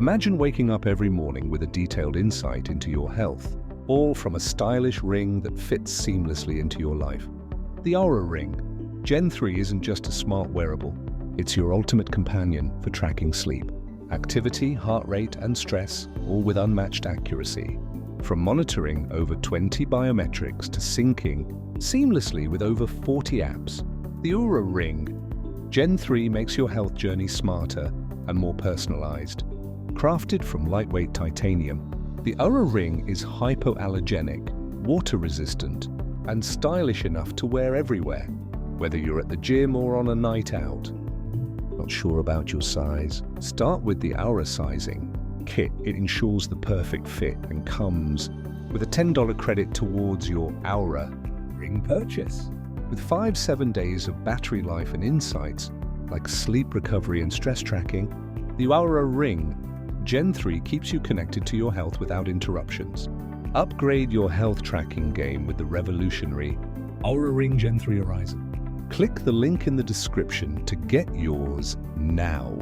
Imagine waking up every morning with a detailed insight into your health, all from a stylish ring that fits seamlessly into your life. The Oura Ring Gen 3 isn't just a smart wearable, it's your ultimate companion for tracking sleep, activity, heart rate, and stress, all with unmatched accuracy. From monitoring over 20 biometrics to syncing seamlessly with over 40 apps, the Oura Ring Gen 3 makes your health journey smarter and more personalized. Crafted from lightweight titanium, the Oura Ring is hypoallergenic, water-resistant, and stylish enough to wear everywhere, whether you're at the gym or on a night out. Not sure about your size? Start with the Oura Sizing Kit. It ensures the perfect fit and comes with a $10 credit towards your Oura Ring purchase. With 5-7 days of battery life and insights like sleep recovery and stress tracking, the Oura Ring Gen 3 keeps you connected to your health without interruptions. Upgrade your health tracking game with the revolutionary Oura Ring Gen 3 Horizon. Click the link in the description to get yours now.